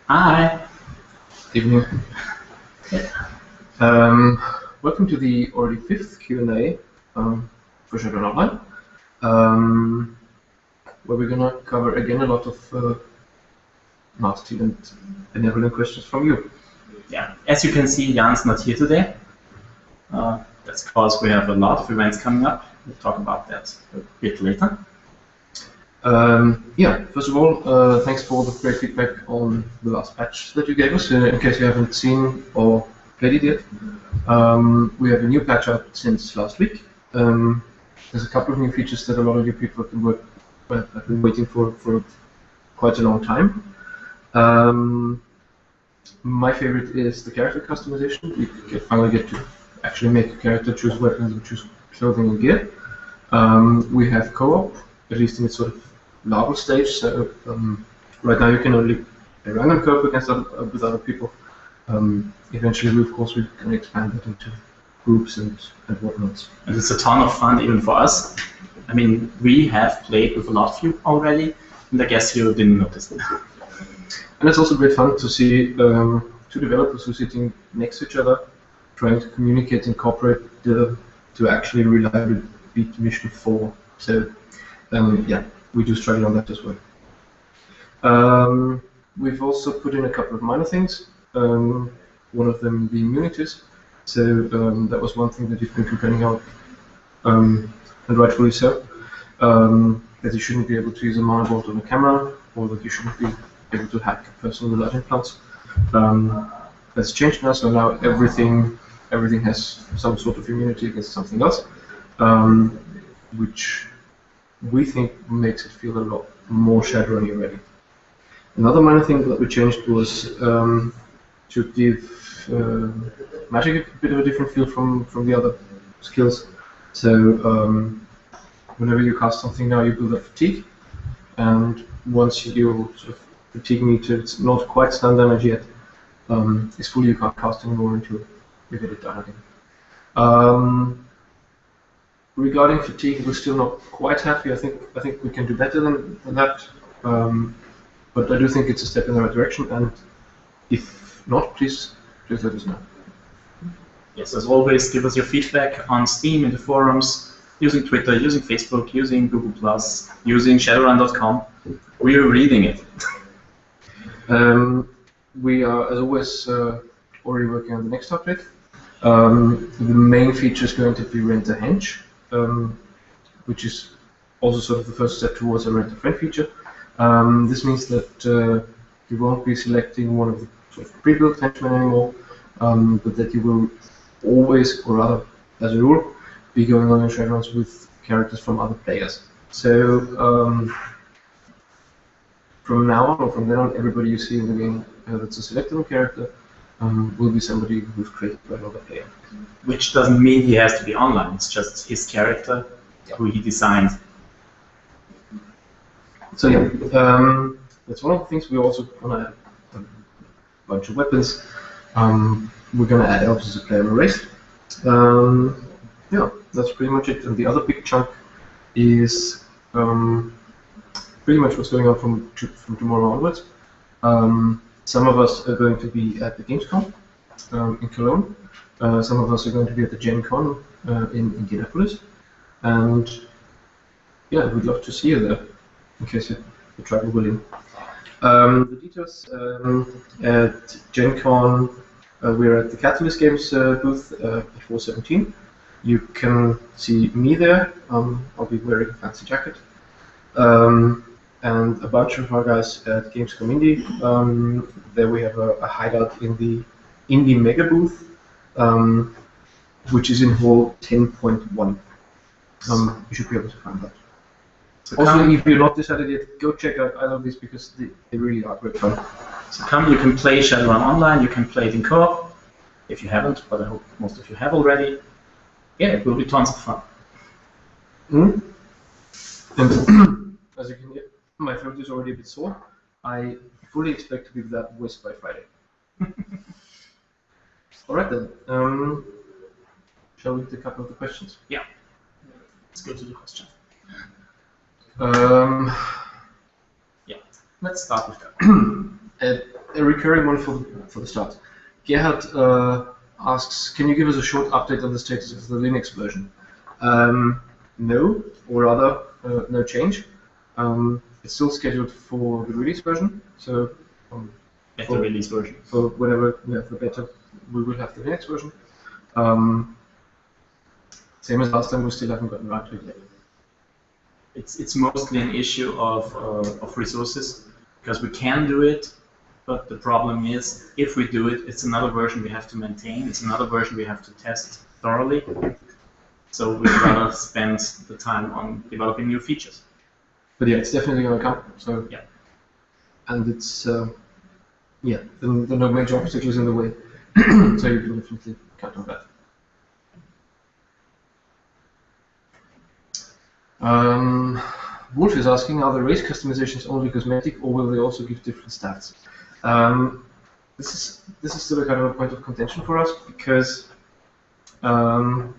Hi. Evening. Welcome to the already 5th Q&A for Shadowrun Online, where we're going to cover again a lot of nasty and benevolent questions from you. Yeah, as you can see, Jan's not here today. That's because we have a lot of events coming up. We'll talk about that a bit later. Yeah, first of all, thanks for all the great feedback on the last patch that you gave us. In case you haven't seen or played it yet, we have a new patch out since last week. There's a couple of new features that a lot of you people have been waiting for quite a long time. My favorite is the character customization. You finally get to actually make a character, choose weapons, and choose clothing and gear. We have co-op, at least in its sort of larval stage. So right now you can only play random co-op against with other people. Eventually, of course, we're going to expand that into groups and whatnot. And it's a ton of fun even for us. I mean, we have played with a lot of you already, and I guess you didn't notice it. And it's also great fun to see two developers who are sitting next to each other, trying to communicate and cooperate to actually reliably beat Mission 4. So, yeah, we do struggle on that as well. We've also put in a couple of minor things, one of them being immunities. So that was one thing that you've been complaining about, and rightfully so, that you shouldn't be able to use a mana bolt on a camera, or that you shouldn't be able to hack a person with light implants. That's changed now, so now everything has some sort of immunity against something else, which we think makes it feel a lot more Shadowrun ready. Another minor thing that we changed was to give magic a bit of a different feel from the other skills. So whenever you cast something now, you build up fatigue, and once your sort of fatigue meter, it's not quite stun damage yet, it's full, you can't cast anymore until you get it done again. Regarding fatigue, we're still not quite happy. I think we can do better than that, but I do think it's a step in the right direction. And if not, please let us know. Yes, as always, give us your feedback on Steam, in the forums, using Twitter, using Facebook, using Google+, using Shadowrun.com. We are reading it. We are, as always, already working on the next update. The main feature is going to be Rent a Hench, which is also sort of the first step towards a Rent a Friend feature. This means that you won't be selecting one of the sort of pre-built henchmen anymore, but that you will always, or rather, as a rule, be going on your Shadowruns with characters from other players. So from now on, or from then on, everybody you see in the game that's a selectable character will be somebody who's created by another player. Which doesn't mean he has to be online, it's just his character who he designed. So yeah, that's one of the things. We're also going to add a bunch of weapons. We're going to add elves as a playable race. Yeah, that's pretty much it. And the other big chunk is pretty much what's going on from tomorrow onwards. Some of us are going to be at the Gamescom in Cologne. Some of us are going to be at the Gen Con in Indianapolis. And yeah, we'd love to see you there, in case you travel willing. The details at Gen Con, we're at the Catalyst Games booth at 417. You can see me there. I'll be wearing a fancy jacket. And a bunch of our guys at Gamescom Indie. There we have a hideout in the Indie Mega booth, which is in hall 10.1. You should be able to find that. So also, if you're not decided yet, go check out either of these because they really are great fun. So come, you can play Shadowrun Online, you can play it in co-op, if you haven't, but I hope most of you have already. Yeah, it will be tons of fun. And as you can hear, my throat is already a bit sore. I fully expect to be that whisk by Friday. Alright then, shall we take a couple of the questions? Yeah, let's go to the question. Yeah, let's start with that. a recurring one for the start. Gerhard asks, can you give us a short update on the status of the Linux version? No, or rather, no change. It's still scheduled for the release version, so Beta release version. For whenever we have the beta, we will have the Linux version. Same as last time, we still haven't gotten around to it yet. It's mostly an issue of resources, because we can do it, but the problem is, if we do it, it's another version we have to maintain, it's another version we have to test thoroughly, so we'd rather spend the time on developing new features. But yeah, it's definitely going to come, so yeah. And it's, yeah, there are no major obstacles in the way, so you can definitely count on that. Wolf is asking, are the race customizations only cosmetic, or will they also give different stats? This is still a kind of a point of contention for us, because on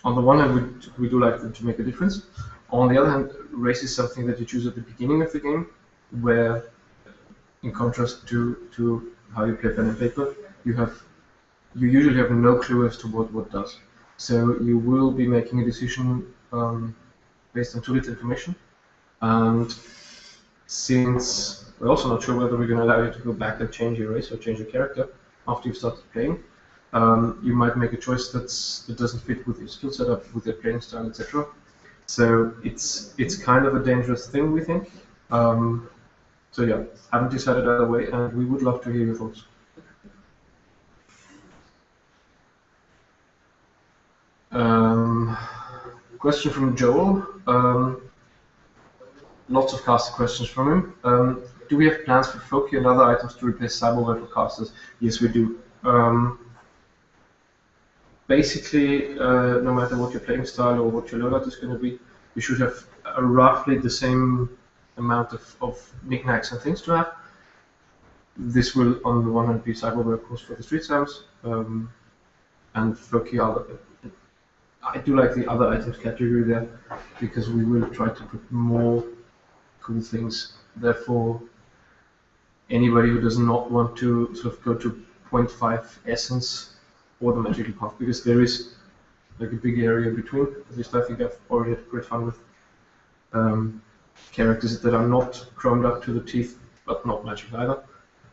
the one hand we do like them to make a difference. On the other hand, race is something that you choose at the beginning of the game, where in contrast to how you play pen and paper, you usually have no clue as to what does. So you will be making a decision based on too little information. And since we're also not sure whether we're going to allow you to go back and change your race or change your character after you've started playing, you might make a choice that doesn't fit with your skill setup, with your playing style, etc. So it's kind of a dangerous thing, we think. So yeah, haven't decided either way, and we would love to hear your thoughts. Question from Joel. Lots of caster questions from him. Do we have plans for Foki and other items to replace cyberware for casters? Yes, we do. Basically, no matter what your playing style or what your loadout is going to be, you should have roughly the same amount of knickknacks and things to have. This will, on the one hand, be cyberware, of course, for the street sounds, and Foki other. I do like the other items category there, because we will try to put more cool things. Therefore, anybody who does not want to sort of go to 0.5 essence or the magical path, because there is like a big area between. At least I think I've already had great fun with characters that are not chromed up to the teeth, but not magical either.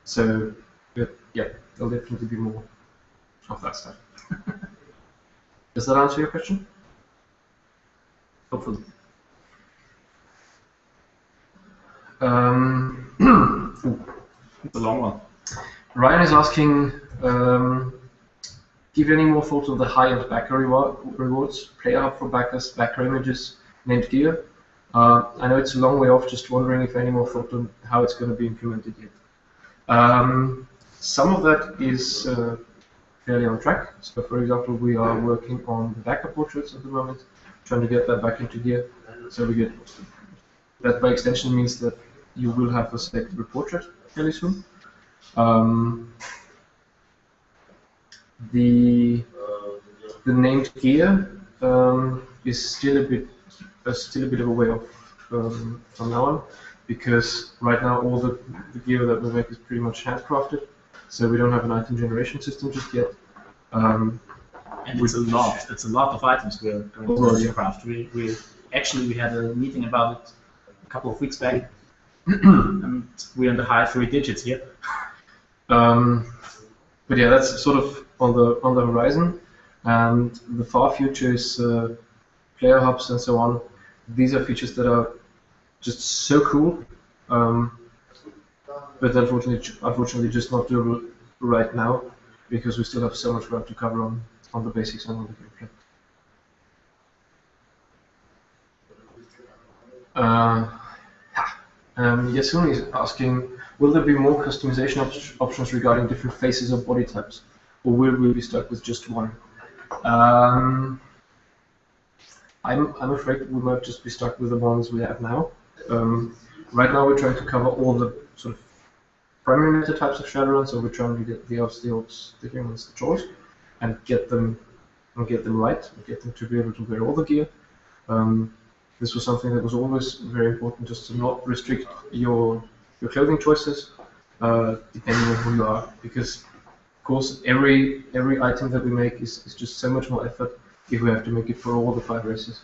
So, yeah, there'll definitely be more of that stuff. Does that answer your question? Hopefully. It's a long one. Ryan is asking, give any more thoughts on the high-end backer rewards, player hub for backers, backer images, named gear? I know it's a long way off, just wondering if any more thought on how it's going to be implemented yet. Some of that is fairly on track. So, for example, we are working on the backer portraits at the moment, trying to get that back into gear. So we get that, by extension, means that you will have a selectable portrait fairly soon. The named gear is still a bit of a way off from now on, because right now all the gear that we make is pretty much handcrafted. So we don't have an item generation system just yet. And it's a lot of items we're going to craft. We had a meeting about it a couple of weeks back, and we're in the high 3 digits here. But yeah, that's sort of on the horizon, and the far future is player hubs and so on. These are features that are just so cool. But unfortunately just not doable right now, because we still have so much ground to cover on the basics and on the gameplay. Yasun is asking, will there be more customization options regarding different faces or body types, or will we be stuck with just one? I'm afraid we might just be stuck with the ones we have now. Right now we're trying to cover all the sort of primary meta types of Shadowrun, so we're trying to get the elves, the orcs, the humans, the trolls, and get them right, and get them to be able to wear all the gear. This was something that was always very important, just to not restrict your clothing choices, depending on who you are, because of course every item that we make is just so much more effort if we have to make it for all the 5 races.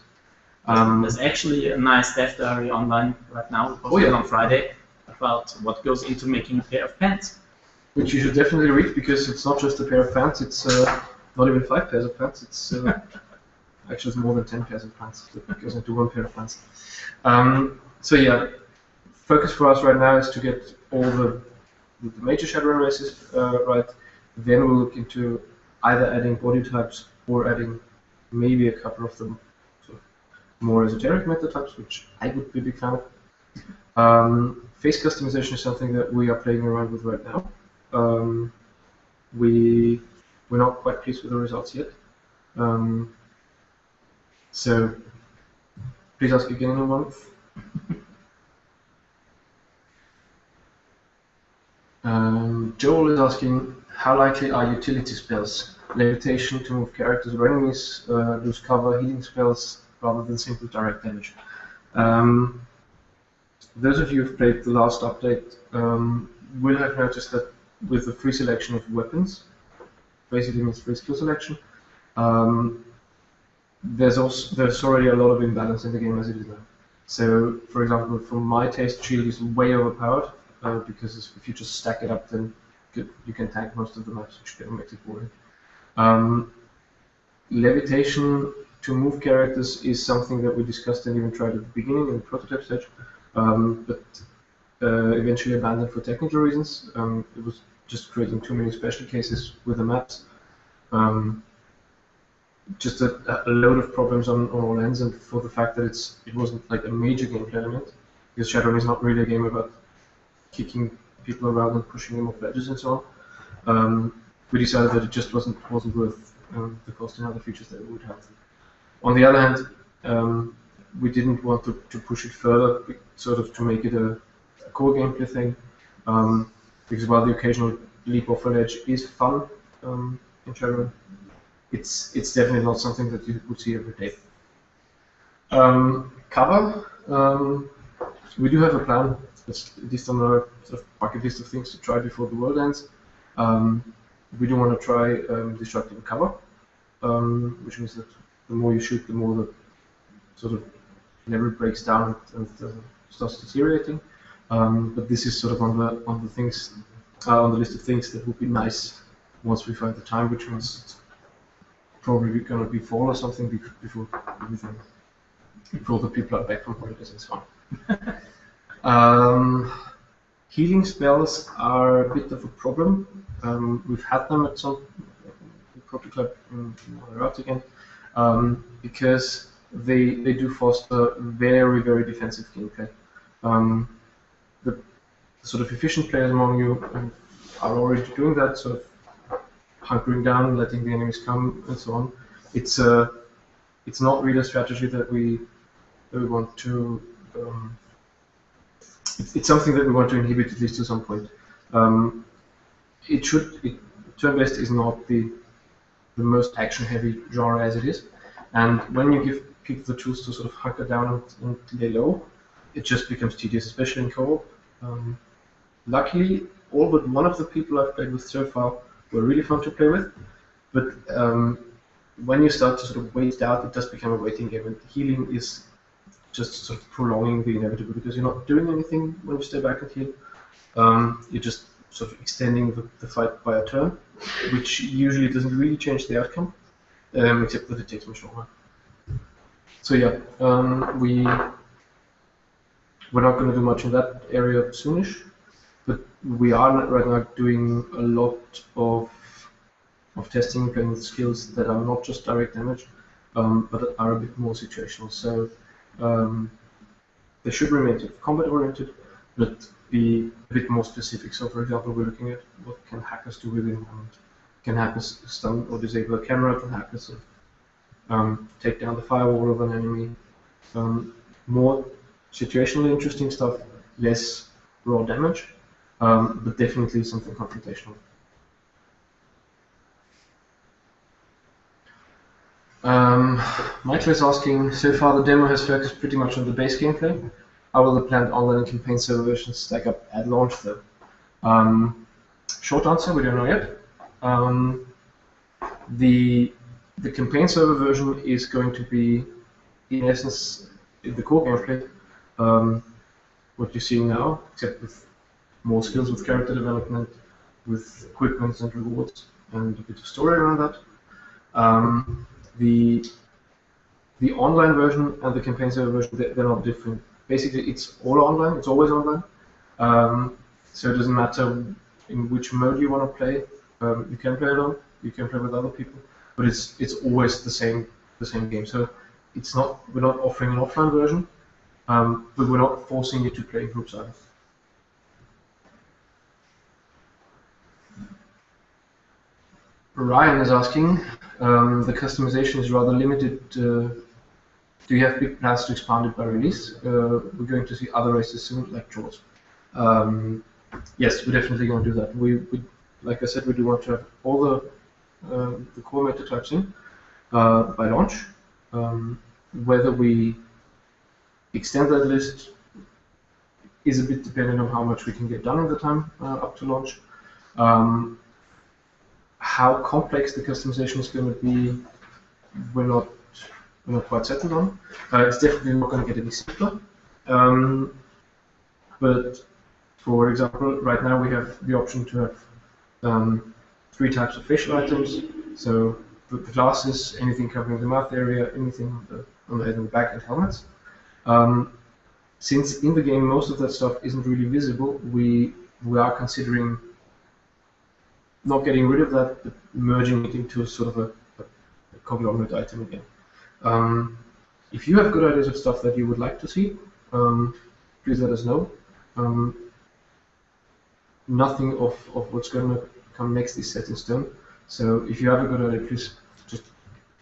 There's actually a nice dev diary online right now, we posted on Friday, about what goes into making a pair of pants. Which you should definitely read, because it's not just a pair of pants, it's not even 5 pairs of pants, it's actually it's more than 10 pairs of pants that goes into 1 pair of pants. So yeah, focus for us right now is to get all the major Shadowrun races right. Then we'll look into either adding body types or adding maybe a couple of them sort of more esoteric meta types, which I would be a big fan of. Face customization is something that we are playing around with right now. We're not quite pleased with the results yet. So please ask again in a month. Joel is asking, how likely are utility spells? Levitation to move characters or enemies, lose cover, healing spells, rather than simple direct damage. Those of you who've played the last update will have noticed that with the free selection of weapons, basically means free skill selection, there's already a lot of imbalance in the game as it is now. So, for example, for my taste, shield is way overpowered, because if you just stack it up, then you can tank most of the maps, which kind of makes it boring. Levitation to move characters is something that we discussed and even tried at the beginning in the prototype stage, but eventually abandoned for technical reasons. It was just creating too many special cases with the maps. Just a load of problems on all ends, and for the fact that it wasn't like a major gameplay element, because Shadowrun is not really a game about kicking people around and pushing them off ledges and so on. We decided that it just wasn't worth the cost and other features that it would have. On the other hand, we didn't want to push it further, sort of to make it a core gameplay thing, because while the occasional leap off a ledge is fun in Shadowrun, it's definitely not something that you would see every day. Cover, we do have a plan. It's at least on our sort of bucket list of things to try before the world ends. We do want to try destructing cover, which means that the more you shoot, the more the sort of level breaks down and starts deteriorating. But this is sort of on the things on the list of things that would be nice once we find the time, which means it's probably going to be fall or something before everything, before the people are back from holidays and so on. Healing spells are a bit of a problem. We've had them at some prototype in route again, because they do foster very, very defensive gameplay. The sort of efficient players among you are already doing that, sort of hunkering down, letting the enemies come, and so on. It's not really a strategy that we want to. It's something that we want to inhibit at least to some point. Turn-based is not the most action-heavy genre as it is, and when you give people the tools to sort of hunker down and lay low, it just becomes tedious, especially in co-op. Luckily, all but one of the people I've played with so far were really fun to play with, but when you start to sort of wait it out, it does become a waiting game, and healing is just sort of prolonging the inevitable, because you're not doing anything when you stay back and heal. You're just sort of extending the fight by a turn, which usually doesn't really change the outcome, except that it takes much longer. So yeah, we're not going to do much in that area soonish, but we are right now doing a lot of testing, playing with skills that are not just direct damage, but are a bit more situational. So they should remain sort of combat oriented, but be a bit more specific. So for example, we're looking at what can hackers do within one. Can hackers stun or disable a camera? Can hackers sort of take down the firewall of an enemy? More situationally interesting stuff, less raw damage, but definitely something confrontational. Michael is asking, so far the demo has focused pretty much on the base gameplay. How will the planned online campaign server versions stack up at launch though? Short answer, we don't know yet. The campaign server version is going to be, in essence, the core gameplay, what you're seeing now, except with more skills with character development, with equipment and rewards, and a bit of story around that. The online version and the campaign server version, they're not different. Basically, it's all online, it's always online. So it doesn't matter in which mode you want to play. You can play alone, you can play with other people, but it's always the same game. So it's not, we're not offering an offline version, but we're not forcing you to play in groups either. Ryan is asking, the customization is rather limited. Do you have big plans to expand it by release? We're going to see other races soon, like Jaws. Yes, we're definitely going to do that. We like I said, we do want to have all the core meta types in by launch. Whether we extend that list is a bit dependent on how much we can get done in the time up to launch. How complex the customization is going to be, we're not quite settled on. It's definitely not going to get any simpler. But for example, right now we have the option to have 3 types of facial items. So the glasses, anything covering the mouth area, anything on the head and the back, and helmets. Since in the game most of that stuff isn't really visible, we are considering not getting rid of that, but merging it into sort of a conglomerate item again. If you have good ideas of stuff that you would like to see, please let us know. Nothing of what's going to come next is set in stone. So if you have a good idea, please just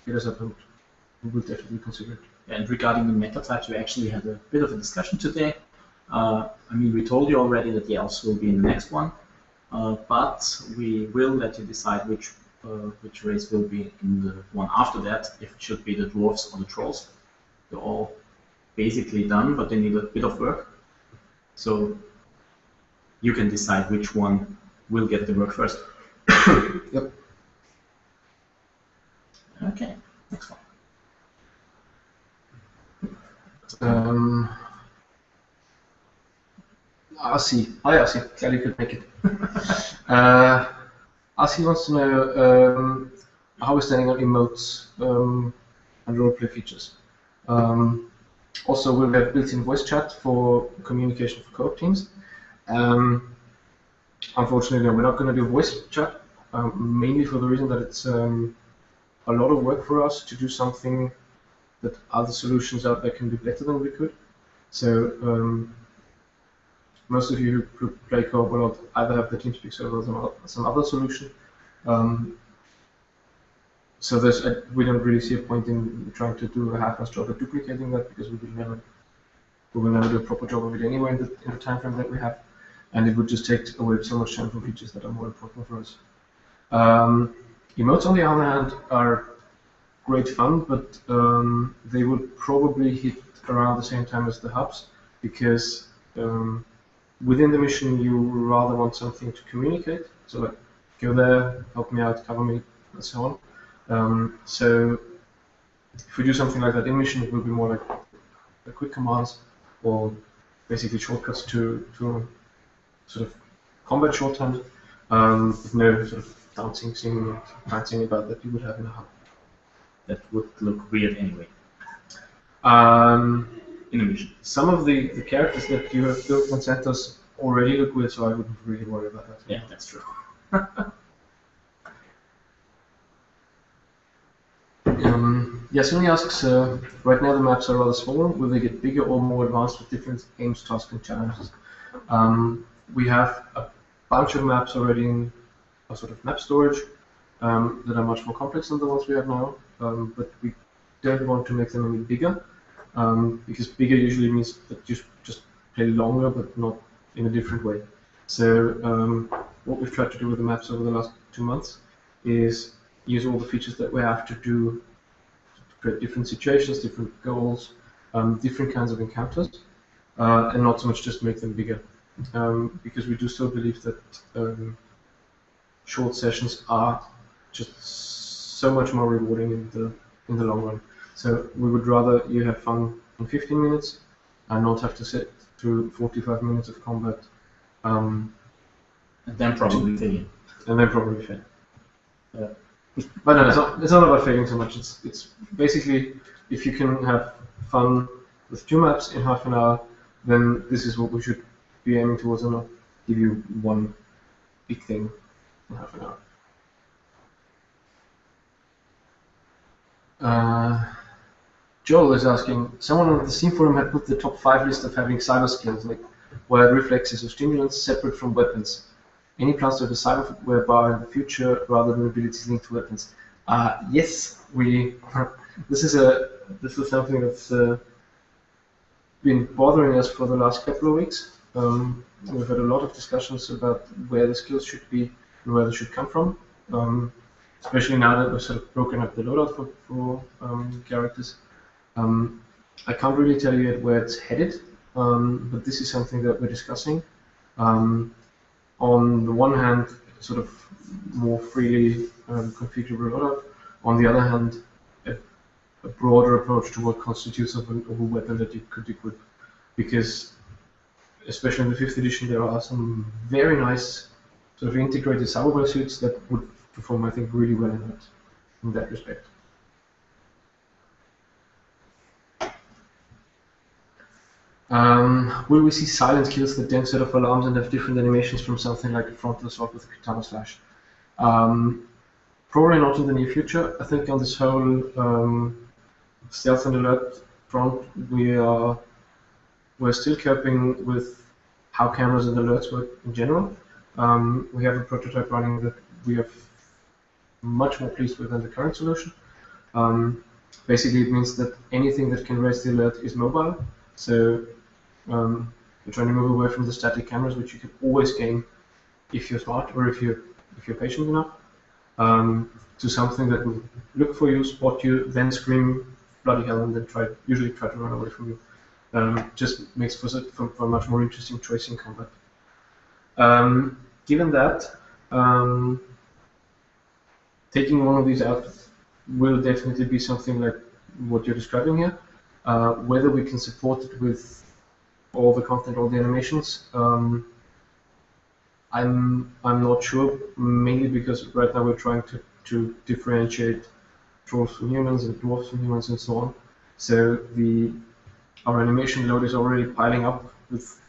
hit us up and we will definitely consider it. And regarding the meta types, we actually had a bit of a discussion today. I mean, we told you already that the elves will be in the next one, but we will let you decide which race will be in the one after that, if it should be the dwarves or the trolls. They're all basically done, but they need a bit of work. So you can decide which one will get the work first. Yep. Okay, next one. Asi. Hi Asi, glad you could make it. Asi wants to know how we're standing on emotes and roleplay features. Also, we'll have built-in voice chat for communication for co-op teams. Unfortunately, no, we're not going to do voice chat, mainly for the reason that it's a lot of work for us to do something that other solutions out there can do better than we could. So most of you who play co-op will either have the TeamSpeak server or some other solution. So we don't really see a point in trying to do a half-assed job at duplicating that, because we will never do a proper job of it anyway in the time frame that we have, and it would just take away so much time from features that are more important for us. Emotes, on the other hand, are great fun, but they would probably hit around the same time as the hubs, because within the mission you rather want something to communicate, so like, go there, help me out, cover me, and so on. So if we do something like that in mission, it will be more like quick commands, or basically shortcuts to sort of combat shorthand, with no sort of dancing, singing, dancing about that you would have in a hub. That would look weird anyway. In a mission. Some of the characters that you have built and sent us already look weird, so I wouldn't really worry about that. Yeah, that's true. Yasuni asks, right now the maps are rather small. Will they get bigger or more advanced with different aims, tasks, and challenges? We have a bunch of maps already in a sort of map storage that are much more complex than the ones we have now, but we don't want to make them any bigger, because bigger usually means that you just play longer, but not in a different way. So what we've tried to do with the maps over the last 2 months is use all the features that we have to do to create different situations, different goals, different kinds of encounters, and not so much just make them bigger. because we do still believe that short sessions are just so much more rewarding in the long run. So we would rather you have fun in 15 minutes and not have to sit through 45 minutes of combat. And then probably fail. And then probably fail. Yeah. But no, it's not about failing so much. It's basically if you can have fun with 2 maps in half an hour, then this is what we should be aiming towards, and not give you one big thing in half an hour. Joel is asking, someone on the Steam forum had put the top 5 list of having cyber skills, like wired reflexes or stimulants separate from weapons. Any plans to have a cyberware bar in the future rather than abilities linked to weapons? Yes, we. This is something that's been bothering us for the last couple of weeks. We've had a lot of discussions about where the skills should be and where they should come from. Especially now that we've sort of broken up the loadout for characters. I can't really tell you yet where it's headed, but this is something that we're discussing. On the one hand, sort of more freely configurable loadout. On the other hand, a broader approach to what constitutes of a weapon that you could equip. Because, especially in the 5th edition, there are some very nice sort of integrated cyberware suits that would perform, I think, really well in that respect. Will we see silent kills that then set off alarms and have different animations from something like a frontal assault with a katana slash? Probably not in the near future. I think on this whole stealth and alert front, we're still coping with how cameras and alerts work in general. We have a prototype running that we are much more pleased with than the current solution. Basically, it means that anything that can raise the alert is mobile. So we're trying to move away from the static cameras, which you can always gain if you're smart or if you're patient enough, to something that will look for you, spot you, then scream bloody hell, and then usually try to run away from you. Just makes for a much more interesting choice in combat. Given that, taking one of these out will definitely be something like what you're describing here. Whether we can support it with all the content, all the animations, I'm not sure. Mainly because right now we're trying to differentiate trolls from humans and dwarves from humans and so on. So our animation load is already piling up with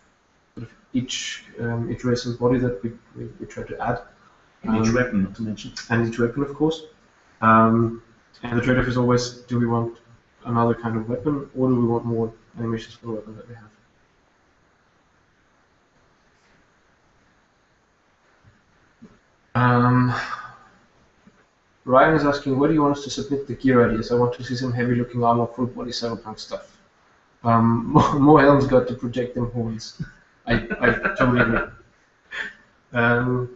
sort of each race's body that we try to add. And each weapon, not to mention. And each weapon, of course. And the trade-off is always: do we want another kind of weapon, or do we want more animations for the weapon that we have? Ryan is asking, where do you want us to submit the gear ideas? I want to see some heavy-looking armor, full-body cyberpunk stuff. More helms got to project them horns. I totally agree.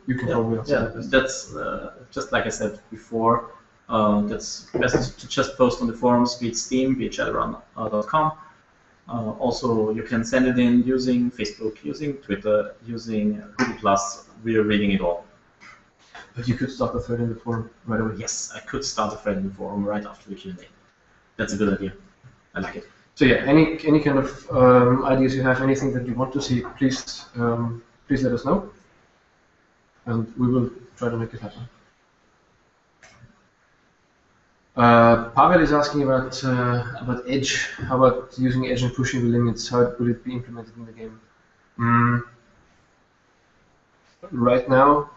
You can probably answer that. That's just like I said before. That's best to just post on the forums, be it Steam, be it Shadowrun.com. Also, you can send it in using Facebook, using Twitter, using Google+. We are reading it all. But you could start a thread in the forum right away. Yes, I could start a thread in the forum right after the Q&A. That's a good idea. I like it. So yeah, any kind of ideas you have, anything that you want to see, please let us know, and we will try to make it happen. Pavel is asking about Edge. How about using Edge and pushing the limits? How will it be implemented in the game? Right now,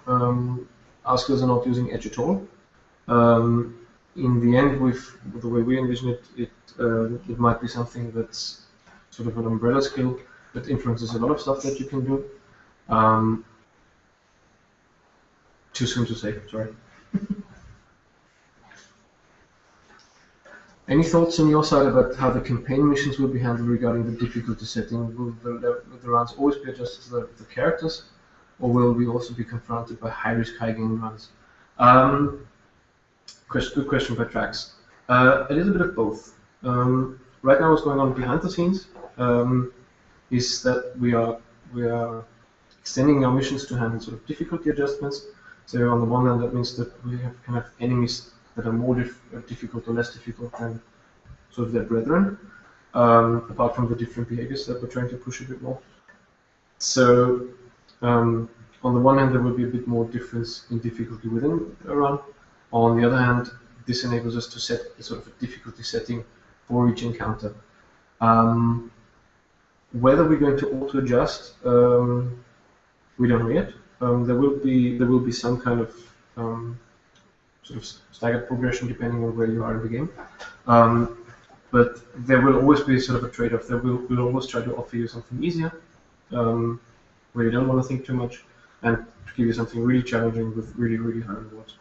our skills are not using Edge at all. In the end, with the way we envision it, it might be something that's sort of an umbrella skill that influences a lot of stuff that you can do. Too soon to say, sorry. Any thoughts on your side about how the campaign missions will be handled regarding the difficulty setting? Will the rounds always be adjusted to the characters, or will we also be confronted by high-risk, high-gain runs? Good question by Trax. A little bit of both. Right now, what's going on behind the scenes is that we are extending our missions to handle sort of difficulty adjustments. So on the one hand, that means that we have kind of enemies that are more difficult or less difficult than sort of their brethren, apart from the different behaviors that we're trying to push a bit more. So on the one hand, there will be a bit more difference in difficulty within a run. On the other hand, this enables us to set a sort of a difficulty setting for each encounter. Whether we're going to auto-adjust, we don't know yet. There will be some kind of sort of staggered progression depending on where you are in the game. But there will always be sort of a trade-off. We'll always try to offer you something easier, where you don't want to think too much, and to give you something really challenging with really, really high rewards.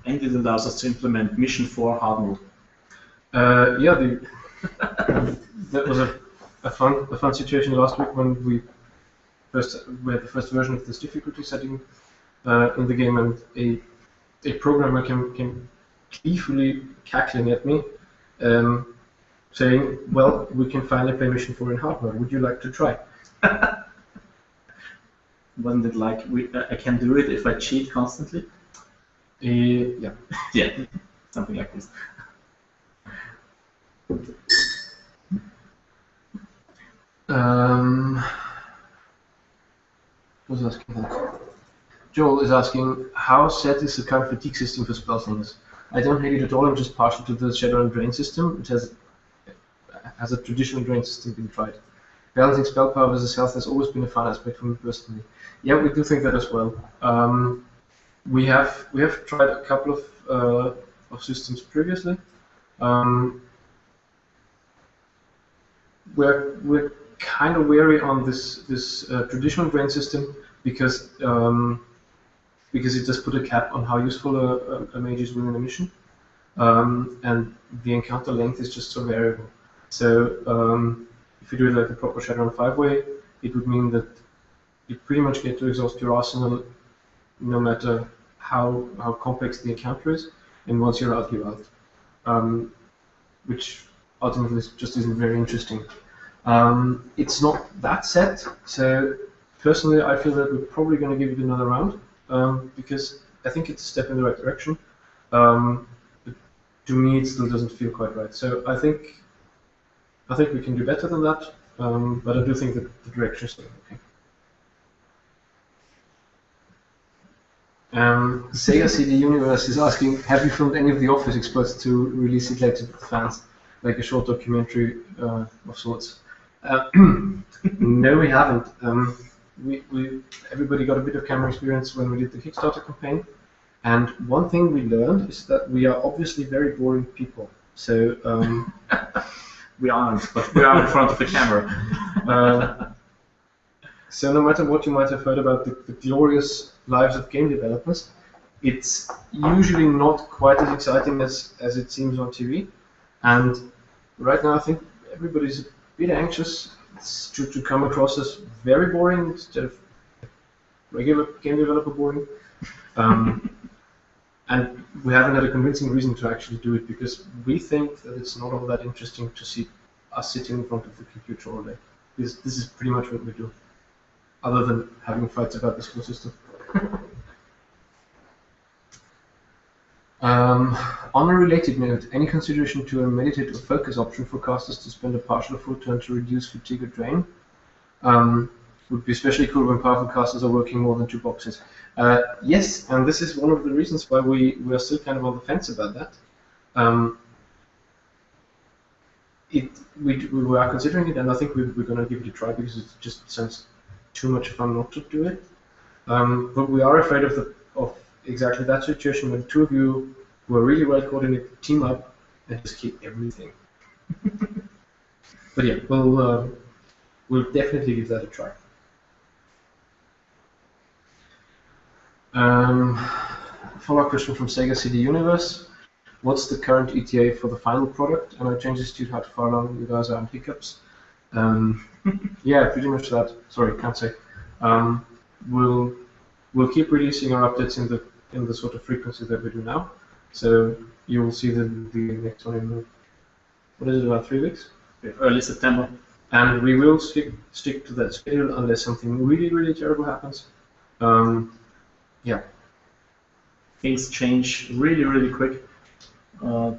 And it allows us to implement Mission 4 hard mode. Yeah, that was a fun situation last week when we had the first version of this difficulty setting in the game, and a programmer came gleefully cackling at me, saying, "Well, we can finally play Mission 4 in hard mode. Would you like to try?" Wasn't it like I can do it if I cheat constantly? Yeah. Yeah, something like this. Who's asking that? Joel is asking, how set is the current fatigue system for spellslingers? I don't hate it at all, I'm just partial to the Shadowrun drain system, which has a traditional drain system been tried. Balancing spell power versus health has always been a fun aspect for me personally. Yeah, we do think that as well. We have tried a couple of systems previously. We're kind of wary on this traditional drain system because it does put a cap on how useful a mage is within a mission, and the encounter length is just so variable. So if you do it like the proper Shadowrun 5 way, it would mean that you pretty much get to exhaust your arsenal no matter how complex the encounter is, and once you're out, you're out, which ultimately just isn't very interesting. It's not that set, so personally I feel that we're probably going to give it another round, because I think it's a step in the right direction. But to me, it still doesn't feel quite right. So I think we can do better than that, but I do think that the direction is still okay. Sega CD Universe is asking, have you filmed any of the Office exploits to release it later to the fans, like a short documentary of sorts? No, we haven't. Everybody got a bit of camera experience when we did the Kickstarter campaign, and one thing we learned is that we are obviously very boring people. So we aren't, but we are in front of the camera. So no matter what you might have heard about the glorious lives of game developers, it's usually not quite as exciting as it seems on TV. And right now I think everybody's a bit anxious to come across as very boring instead of regular game developer boring. And we haven't had a convincing reason to actually do it, because we think that it's not all that interesting to see us sitting in front of the computer all day. This is pretty much what we do, other than having fights about the school system. On a related note, any consideration to a meditate or focus option for casters to spend a partial or full turn to reduce fatigue or drain? Would be especially cool when powerful casters are working more than 2 boxes. Yes, and this is one of the reasons why we are still kind of on the fence about that. We are considering it, and I think we're going to give it a try, because it just sounds too much fun not to do it. But we are afraid of exactly that situation when 2 of you who are really well coordinated team up and just keep everything. But yeah, we'll definitely give that a try. Follow-up question from Sega CD Universe. What's the current ETA for the final product? And I changed this to how far along you guys are on hiccups. Yeah, pretty much that. Sorry, can't say. We'll keep releasing our updates in the sort of frequency that we do now. So you will see the next one in, what is it, about 3 weeks? Early September. And we will stick to that schedule unless something really, really terrible happens. Yeah. Things change really, really quick.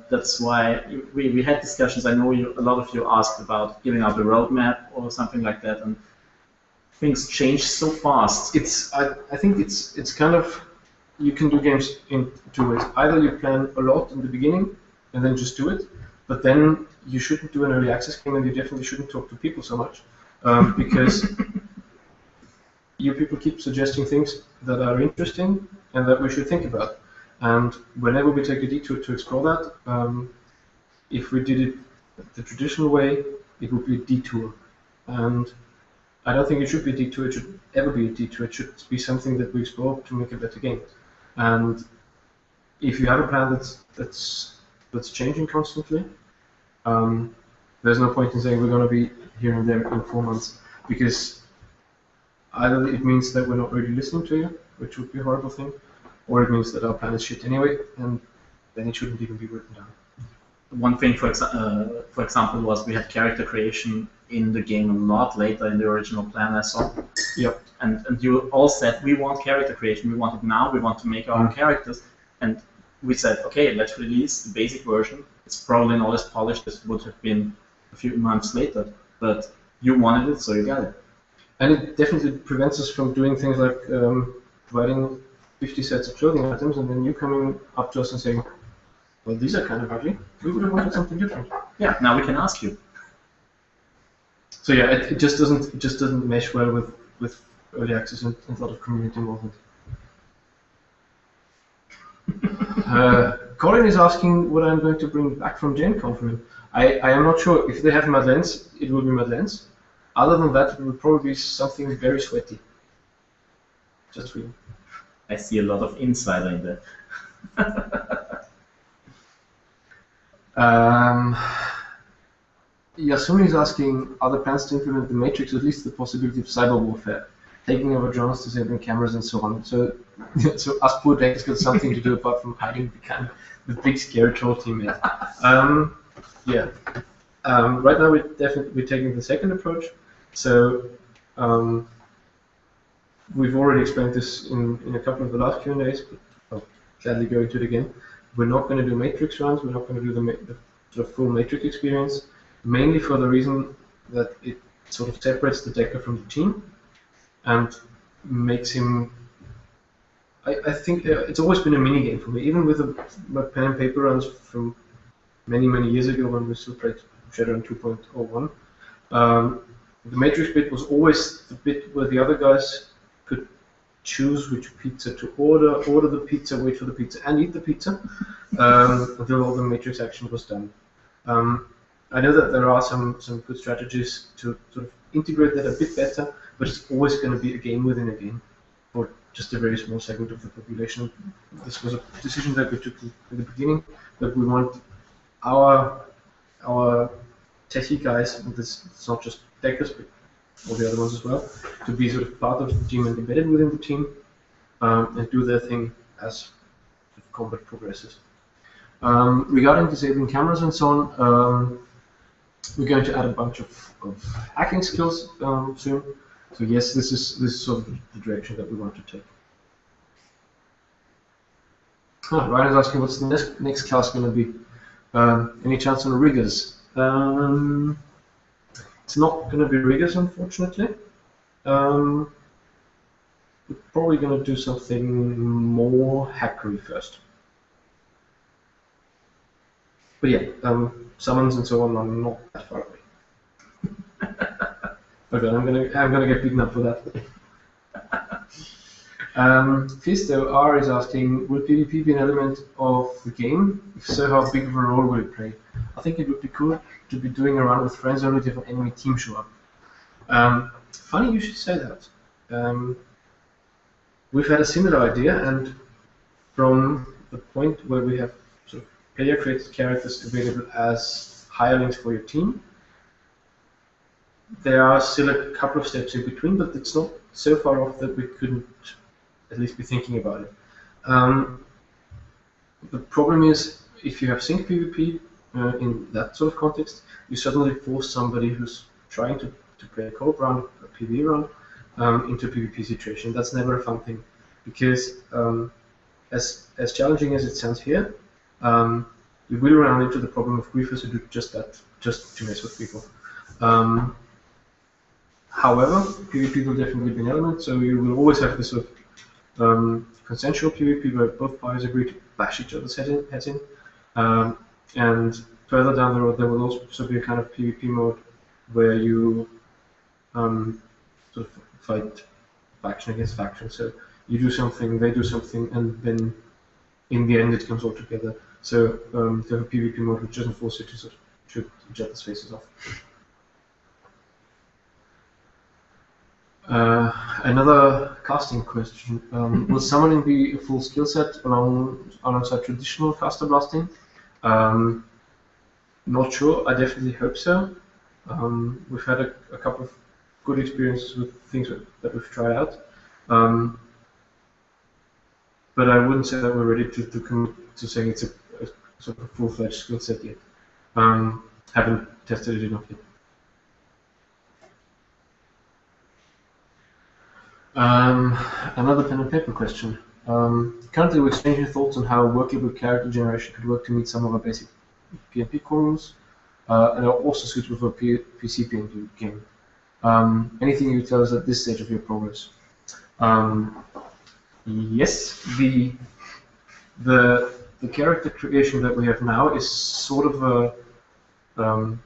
That's why we had discussions. I know a lot of you asked about giving out a roadmap or something like that, and things change so fast. I think it's kind of, you can do games in two ways. Either you plan a lot in the beginning and then just do it, but then you shouldn't do an early access game, and you definitely shouldn't talk to people so much, because you people keep suggesting things that are interesting and that we should think about. And whenever we take a detour to explore that, if we did it the traditional way, it would be a detour. And I don't think it should be a detour, it should ever be a detour, it should be something that we explore to make a better game. And if you have a plan that's changing constantly, there's no point in saying we're going to be here and there in 4 months, because either it means that we're not really listening to you, which would be a horrible thing, or it means that our plan is shit anyway, and then it shouldn't even be written down. One thing, for example, was we had character creation in the game a lot later in the original plan I saw. Yep. And you all said, we want character creation, we want it now, we want to make our own characters. And we said, okay, let's release the basic version. It's probably not as polished as it would have been a few months later, but you wanted it, so you got it. And it definitely prevents us from doing things like providing 50 sets of clothing items, and then you coming up to us and saying, well, these are kind of ugly. We would have wanted something different. Yeah, now we can ask you. So yeah, it just doesn't mesh well with early access and a lot of community involvement. Colin is asking what I'm going to bring back from Gen Con for him. I am not sure. If they have Madeleines, it will be Madeleines. Other than that, it will probably be something very sweaty. Just for you. I see a lot of insider in there. Yasumi is asking, are there plans to implement the Matrix, or at least the possibility of cyber warfare, taking over drones, disabling cameras, and so on? So, so us poor decks got something to do apart from hiding behind the big scary troll teammate. Yeah. Right now we're taking the second approach. So we've already explained this in a couple of the last Q&As, but I'll gladly go into it again. We're not going to do Matrix runs. We're not going to do the sort of full Matrix experience, mainly for the reason that it sort of separates the decker from the team and makes him. I think it's always been a mini game for me, even with my pen and paper runs from many years ago when we still played Shadowrun 2.01. The Matrix bit was always the bit where the other guys could choose which pizza to order the pizza, wait for the pizza, and eat the pizza until all the Matrix action was done. I know that there are some good strategies to sort of integrate that a bit better, but it's always going to be a game within a game for just a very small segment of the population. This was a decision that we took in the beginning, that we want our techie guys, and it's not just deckers, but all the other ones as well, to be sort of part of the team and embedded within the team, and do their thing as combat progresses. Regarding disabling cameras and so on, we're going to add a bunch of hacking skills soon. So yes, this is sort of the direction that we want to take. Ryan is asking, what's the next class going to be? Any chance on riggers? It's not going to be riggers, unfortunately. We're probably going to do something more hackery first. But yeah, summons and so on are not that far away. Okay, I'm gonna get beaten up for that. Fisto R is asking, will PvP be an element of the game? If so, how big of a role will it play? I think it would be cool to be doing a run with friends only if an enemy team show up. Funny you should say that. We've had a similar idea, and from the point where we have sort of player-created characters available as hirelings for your team, there are still a couple of steps in between, but it's not so far off that we couldn't at least be thinking about it. The problem is, if you have sync PvP in that sort of context, you suddenly force somebody who's trying to play a co-op round, a PvE round, into a PvP situation. That's never a fun thing, because as challenging as it sounds here, you will run into the problem of griefers who do just that, just to mess with people. However, PvP will definitely be an element, so you will always have this sort of consensual PvP where both parties agree to bash each other's heads in. And further down the road, there will also be a kind of PvP mode where you sort of fight faction against faction. So you do something, they do something, and then in the end it comes all together. So to have a PvP mode which doesn't force you to sort of shoot each other's faces off. Another casting question. Will summoning be a full skill set alongside traditional caster blasting? Not sure. I definitely hope so. We've had a couple of good experiences with things that we've tried out. But I wouldn't say that we're ready to commit to saying it's a sort of full-fledged skill set yet. Haven't tested it enough yet. Another pen and paper question. Currently we're exchanging thoughts on how workable character generation could work to meet some of our basic PnP core rules, and are also suitable for a PC PnP game. Anything you tell us at this stage of your progress? Yes, the character creation that we have now is sort of a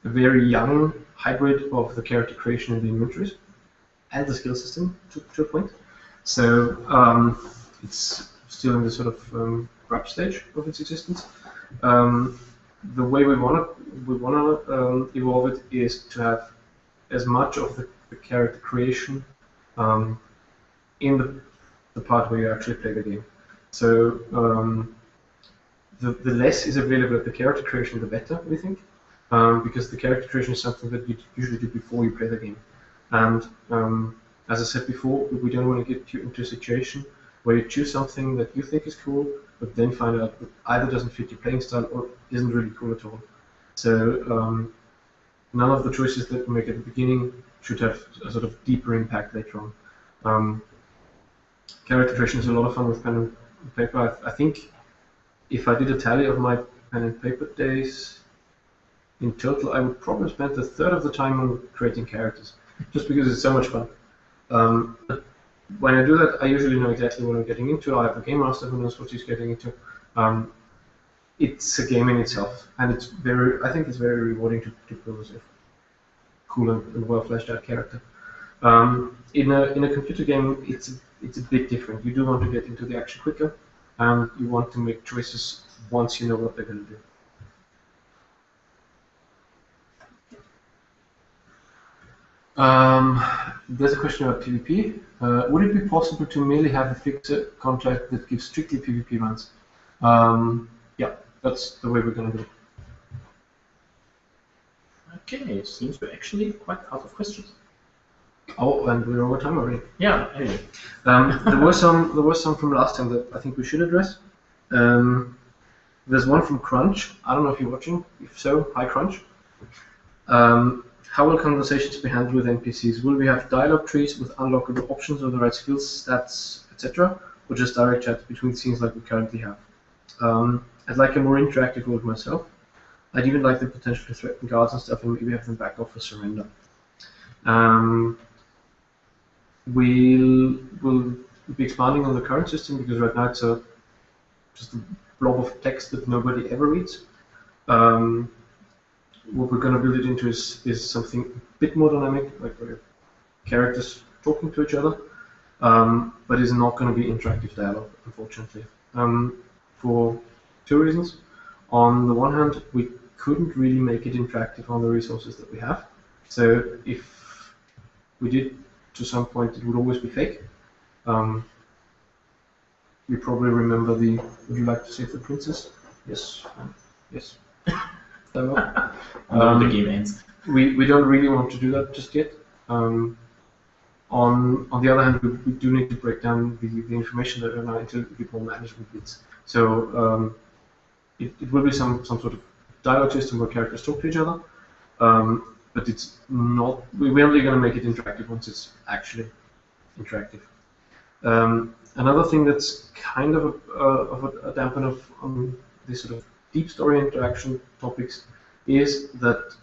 very young hybrid of the character creation in the inventories and the skill system to a point. So it's still in the sort of grub stage of its existence. The way we want to evolve it is to have as much of the character creation in the part where you actually play the game. So the less is available at the character creation, the better, we think, because the character creation is something that you usually do before you play the game. And as I said before, we don't want to get you into a situation where you choose something that you think is cool, but then find out that either doesn't fit your playing style or isn't really cool at all. So none of the choices that we make at the beginning should have a sort of deeper impact later on. Character creation is a lot of fun with pen and paper. I think if I did a tally of my pen and paper days in total, I would probably spend a third of the time on creating characters, just because it's so much fun. But when I do that, I usually know exactly what I'm getting into. I have a game master who knows what he's getting into. It's a game in itself, and I think it's very rewarding to build a cool and well fleshed out character. In a computer game, it's a bit different. You do want to get into the action quicker, and you want to make choices once you know what they're going to do. There's a question about PvP. Would it be possible to merely have a fixed contract that gives strictly PvP runs? Yeah, that's the way we're going to do it. Okay, seems we're actually quite out of questions. Oh, and we're over time already. Yeah, anyway. There were some from last time that I think we should address. There's one from Crunch. I don't know if you're watching. If so, hi Crunch. How will conversations be handled with NPCs? Will we have dialogue trees with unlockable options or the right skills, stats, etc., or just direct chat between scenes like we currently have? I'd like a more interactive world myself. I'd even like the potential to threaten guards and stuff and maybe have them back off for surrender. We'll be expanding on the current system because right now it's just a blob of text that nobody ever reads. What we're going to build it into is something a bit more dynamic, like characters talking to each other, but is not going to be interactive dialogue, unfortunately, for two reasons. On the one hand, we couldn't really make it interactive on the resources that we have, so if we did, to some point, it would always be fake. You probably remember the "Would you like to save the princess?" Yes, yes. The game ends. We don't really want to do that just yet. On the other hand, we do need to break down the information that are now into a bit more management bits. So it will be some sort of dialogue system where characters talk to each other, but but it's not. We're only going to make it interactive once it's actually interactive. Another thing that's kind of a dampener on this sort of deep story interaction topics is that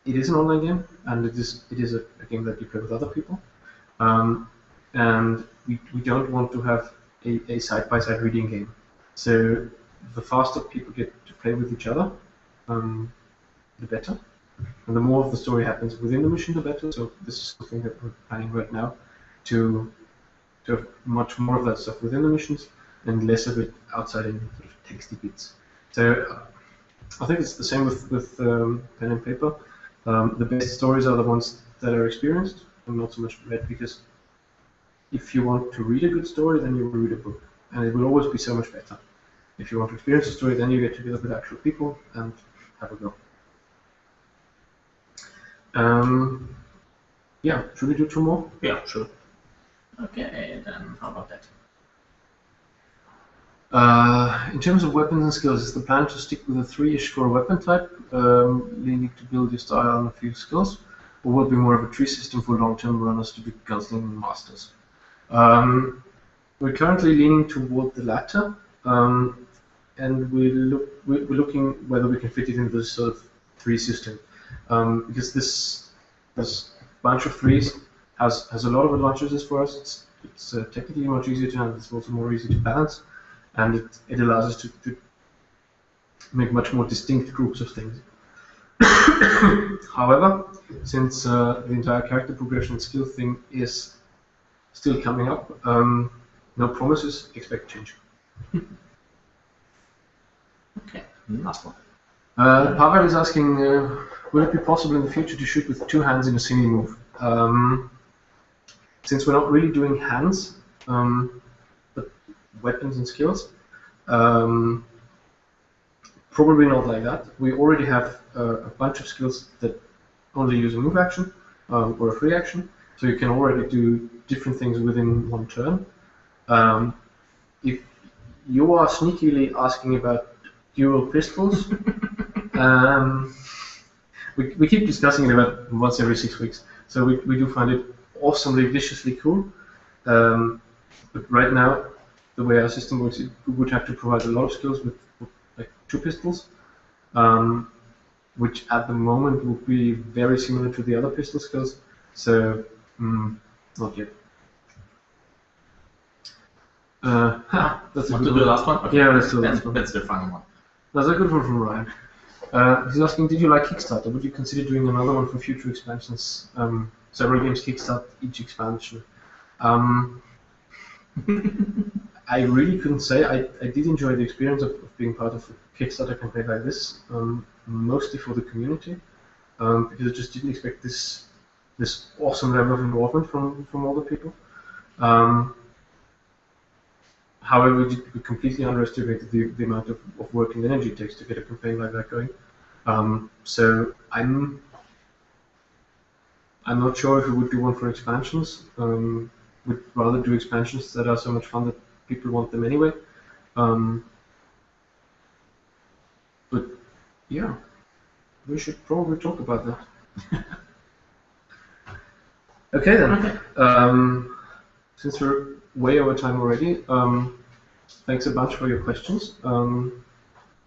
it is an online game, and it is a game that you play with other people, and we don't want to have a side-by-side reading game. So the faster people get to play with each other, the better. And the more of the story happens within the mission, the better. So this is something that we're planning right now to have much more of that stuff within the missions and less of it outside in sort of texty bits. So I think it's the same with pen and paper. The best stories are the ones that are experienced and not so much read, because if you want to read a good story, then you will read a book, and it will always be so much better. If you want to experience a story, then you get together with actual people and have a go. Yeah, should we do 2 more? Yeah, sure. Okay, then how about that? In terms of weapons and skills, is the plan to stick with a 3-ish for a weapon type, leaning to build your style and a few skills, or will it be more of a tree system for long-term runners to be gunsling masters? We're currently leaning toward the latter, and we're looking whether we can fit it into this sort of 3 system, because this bunch of 3s has a lot of advantages for us. It's technically much easier to handle. It's also more easy to balance, and it allows us to make much more distinct groups of things. However, since the entire character progression skill thing is still coming up, no promises, expect change. Okay, last one. Pavel is asking, will it be possible in the future to shoot with 2 hands in a single move? Since we're not really doing hands, but weapons and skills, probably not like that. We already have a bunch of skills that only use a move action or a free action, so you can already do different things within 1 turn. If you are sneakily asking about dual pistols, we keep discussing it about once every 6 weeks, so we do find it awesomely, viciously cool. But right now, the way our system works, we would have to provide a lot of skills with like 2 pistols, which at the moment would be very similar to the other pistol skills. So, not yet. That's a Want good to do one. the last one? Okay. Yeah, let's do the last one. That's the final one. That's a good one from Ryan. He's asking, did you like Kickstarter? Would you consider doing another one for future expansions? Several games kickstart each expansion. I really couldn't say. I did enjoy the experience of being part of a Kickstarter campaign like this, mostly for the community, because I just didn't expect this awesome level of involvement from all the people. However, we completely underestimated the amount of work and energy it takes to get a campaign like that going. So I'm not sure if we would do one for expansions. We'd rather do expansions that are so much fun that people want them anyway. But yeah, we should probably talk about that. Okay then. Okay. Since we're way over time already, thanks a bunch for your questions.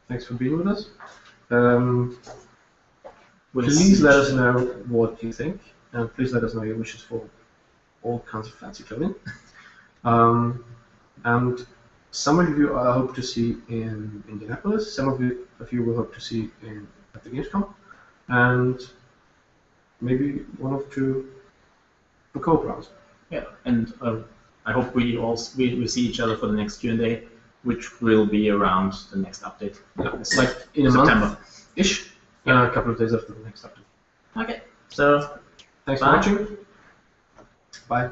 Thanks for being with us. Please let us know what you think, and please let us know your wishes for all kinds of fancy clothing. And some of you I hope to see in Indianapolis, some of you will hope to see at the Gamescom, and maybe 1 or 2 for co-browse. Yeah, and I hope we see each other for the next Q&A, which will be around the next update. Yeah, it's like in a month-ish, a couple of days after the next update. Okay, so thanks bye. for watching. Bye.